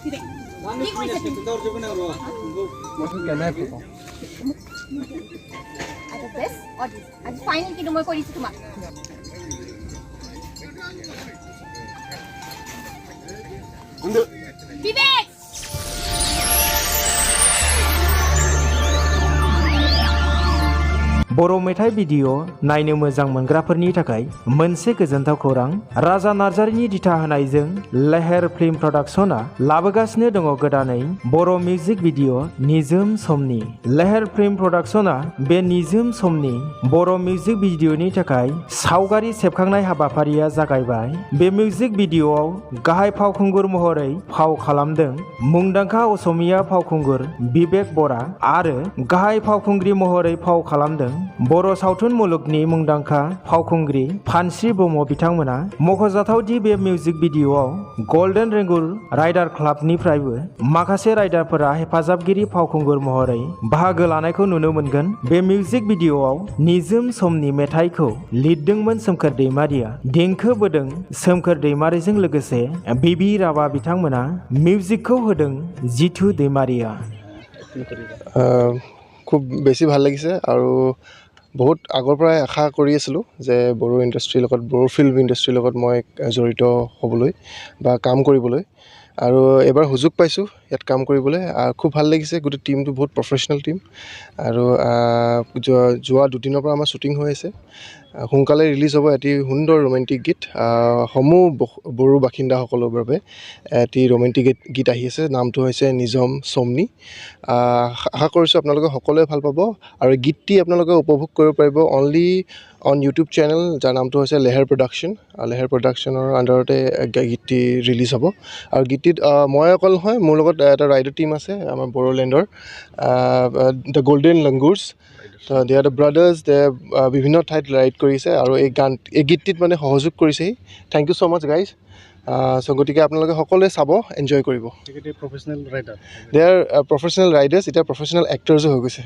কি কৰিছে তুমি আচ্ছা বেছ অডিয়েন্স আজি ফাইনেল কিন্তু মই কৰিছো তোমাক বিবেক बर' मेथाइ भिडिअ नायनो मोजां मोनग्राफोरनि थाखाय मोनसे गोजोनथाव खौरां राजा नार्जारिनि दिथा होनायजों लेहेर फिल्म प्रडाक्शना लाबोगासिनो दङ गोदानै बर' मिउजिक भिडिअ निजोम समनि लेहेर फिल्म प्रडाक्शना बे निजोम समनि बर' मिउजिक भिडिअनि थाखाय सावगारि सेबखांनाय हाबाफारिया जागायबाय बे मिउजिक भिडिअआव गाहाय फावखुंगुर महरै फाव खालामदों मुंदांखा असमिया फावखुंगुर बिबेक बरा आरो गाहाय फावखुंग्रि महरै फाव खालामदों बर' सावथुन मुलुगनि मुंदांखा फावखुंग्रि फानस्रि ब्रह्म बिथांमोना मख'जाथाव दि बे मिउजिक भिडिअआव गल्डेन रेंगुल राइडार क्लाबनिफ्रायबो माखासे राइडारफोरा हेफाजाबगिरि फावखुंगुर महरै बाहागो लानायखौ नुनो मोनगोन बे मिउजिक भिडिअआव निजोम समनि मेथाइखौ लिरदोंमोन सोमखोर दैमारिया देंखो बोदों सोमखोर दैमारिजों लोगोसे बिबि राभा बिथांमोना मिउजिकखौ होदों जितु दैमारिया খুব বেছি ভাল লাগিছে আৰু বহুত আগৰ পৰাই আশা কৰি আছিলোঁ যে বড়ো ইণ্ডাষ্ট্ৰীৰ লগত বড়ো ফিল্ম ইণ্ডাষ্ট্ৰীৰ লগত মই জড়িত হ'বলৈ বা কাম কৰিবলৈ আৰু এবাৰ সুযোগ পাইছোঁ ইয়াত কাম কৰিবলৈ খুব ভাল লাগিছে গোটেই টিমটো বহুত প্ৰফেশ্যনেল টিম আৰু যোৱা দুদিনৰ পৰা আমাৰ শ্বুটিং হৈ আছে সোনকালে ৰিলিজ হ'ব এটি সুন্দৰ ৰোমেণ্টিক গীত সমূহ বড়ো বাসিন্দাসকলৰ বাবে এটি ৰোমেণ্টিক গীত আহি আছে নামটো হৈছে নিজম সমনি আশা কৰিছোঁ আপোনালোকে সকলোৱে ভাল পাব আৰু গীতটি আপোনালোকে উপভোগ কৰিব পাৰিব অনলি অন ইউটিউব চেনেল যাৰ নামটো হৈছে লেহেৰ প্ৰডাকশ্যন লেহেৰ প্ৰডাকশ্যনৰ আণ্ডাৰতে গীতটি ৰিলিজ হ'ব আৰু গীতটিত মই অকল নহয় মোৰ লগত এটা ৰাইডাৰ টিম আছে আমাৰ বড়োলেণ্ডৰ the golden langurs they are the brothers they বিভিন্ন ঠাইত ৰাইড কৰিছে আৰু এই গীতটিত মানে সহযোগ কৰিছেহি thank you so' much guys so' গতিকে আপোনালোকে সকলোৱে চাব এনজয় কৰিব দে আৰ প্ৰফেশ্যনেল ৰাইডাৰ্ছ এতিয়া প্ৰফেশ্যনেল এক্টৰ্ছো হৈ গৈছে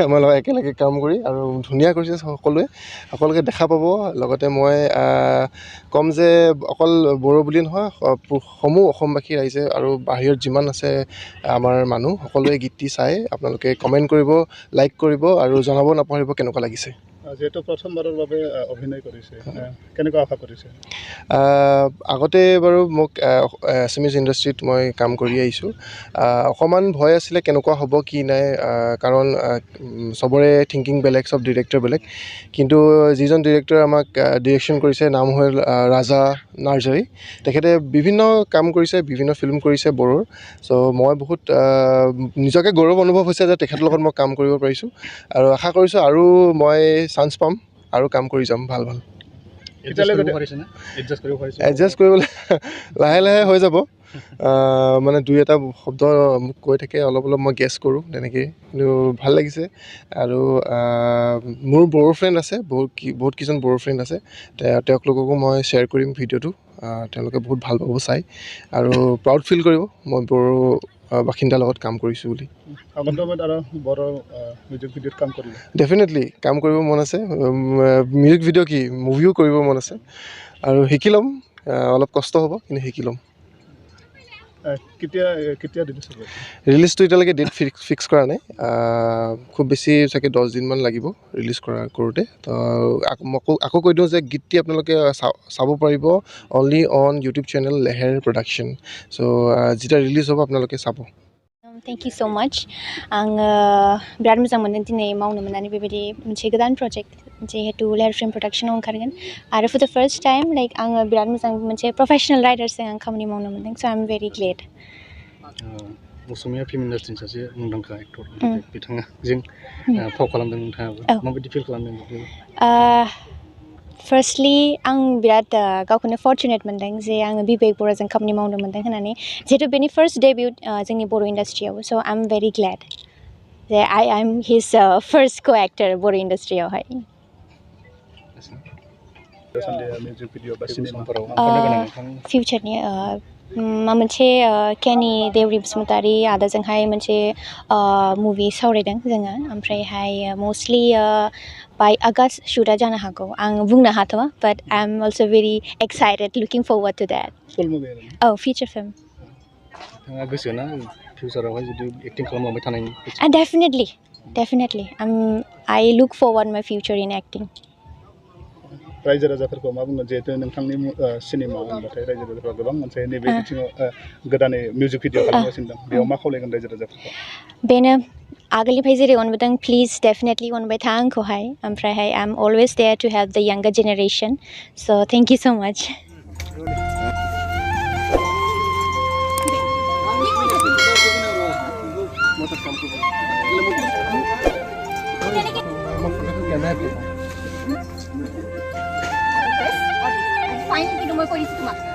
আমাৰ লগত একেলগে কাম কৰি আৰু ধুনীয়া কৰিছে সকলোকে দেখা পাব লগতে মই ক'ম যে অকল বড়ো বুলি নহয় সমূহ অসমবাসী ৰাইজে আৰু বাহিৰত যিমান আছে আমাৰ মানুহ সকলোৱে গীতটি চাই আপোনালোকে কমেণ্ট কৰিব লাইক কৰিব আৰু জনাব নাপাহৰিব কেনেকুৱা লাগিছে যিহেতু প্ৰথমবাৰৰ বাবে অভিনয় কৰিছে কেনেকুৱা আশা কৰিছে আগতে বাৰু মোক এছামিজ ইণ্ডাষ্ট্ৰীত মই কাম কৰি আহিছোঁ অকণমান ভয় আছিলে কেনেকুৱা হ'ব কি নাই কাৰণ চবৰে থিংকিং বেলেগ চব ডিৰেক্টৰ বেলেগ কিন্তু যিজন ডিৰেক্টৰে আমাক ডিৰেকশ্যন কৰিছে নাম হ'ল ৰাজা নাৰ্জাৰী তেখেতে বিভিন্ন কাম কৰিছে বিভিন্ন ফিল্ম কৰিছে বড়োৰ চ' মই বহুত নিজকে গৌৰৱ অনুভৱ হৈছে যে তেখেতৰ লগত মই কাম কৰিব পাৰিছোঁ আৰু আশা কৰিছোঁ আৰু মই চান্স পাম আৰু কাম কৰি যাম ভাল এডজাষ্ট কৰিবলৈ লাহে লাহে হৈ যাব মানে দুই এটা শব্দ মোক কৈ থাকে অলপ মই গেছ কৰোঁ তেনেকৈ কিন্তু ভাল লাগিছে আৰু মোৰ বড়ো ফ্ৰেণ্ড আছে বহুত কেইজন বড়ো ফ্ৰেণ্ড আছে তেওঁলোককো মই শ্বেয়াৰ কৰিম ভিডিঅ'টো তেওঁলোকে বহুত ভাল পাব চাই আৰু প্ৰাউড ফিল কৰিব মই বড়ো বাসিন্দাৰ লগত কাম কৰিছোঁ বুলি ডেফিনেটলি কাম কৰিব মন আছে মিউজিক ভিডিঅ' কি মুভিও কৰিব মন আছে আৰু শিকি ল'ম অলপ কষ্ট হ'ব কিন্তু শিকি ল'ম ৰিলিজটো এতিয়ালৈকে ডেট ফিক্স কৰা নাই খুব বেছি চাগে 10 দিনমান লাগিব ৰিলিজ কৰোঁতে তো আকৌ কৈ দিওঁ যে গীতটি আপোনালোকে চাব পাৰিব only on YouTube channel Leher production so' যেতিয়া ৰিলিজ হ'ব আপোনালোকে চাব Thank you so much. आङो बिराद मोजां मोनदों दिनै मावनो मोननानै बेबायदि मोनसे गोदान प्रजेक्ट जिहेतु लेहेर फिल्म प्रडाक्शनाव ओंखारगोन आरो for the first time like आङो बिराद मोजां मोनसे प्रफेशनेल राइडार्सजों आं खामानि मावनो मोनदों so' I am very glad Asomiya film इन्डास्ट्रिनि सासे मुंदांखा एक्टर बिथाङा जों फाव खालामदों नोंथाङाबो माबायदि फिल खालामदों फार्स्टलि आं बिराद गावखौनो फर्चुनेट मोनदों जे आङो बिबेक बराजों खामानि मावनो मोनदों होननानै जिहेतु बेनि फार्स्ट डेब्युट जोंनि बर' इन्डास्ट्रियाव स' आइ एम भेरि ग्लेड जे I am his first co actor बर' इन्डास्ट्रियावहाय फिउचारनि मोनसे केनि देवरि बसुमतारी आदाजोंहाय मोनसे मुभि सावरायदों जोङो ओमफ्रायहाय मस्टलि बाय आगस्ट शुटआ जानो हागौ आं बुंनो हाथ'वा but I am also very excited looking forward to that औ फिचार फिल्म बिथाङा गोसो ना फिउचारावहाय जुदि एक्टिं खालामलांबाय थानायनि definitely I look forward my future in acting. रायजो राजाफोरखौ मा बुंगोन जिहेतु नोंथांनि सिनेमा होनबाथाय रायजो राजाफ्रा गोबां मोनसे नैबे बिथिङाव गोदानै मिउजिक भिडिअ खालामगासिनो दं बेयाव मा खावलायगोन रायजो राजाफोरखौ बेनो आगोलनिफ्राय जेरै अनबोदों प्लिज डेफिनेटलि अनबाय था आंखौहाय ओमफ्रायहाय I am always there to help the younger generation so' thank you so' माच Fine, kita mau polisi cuma.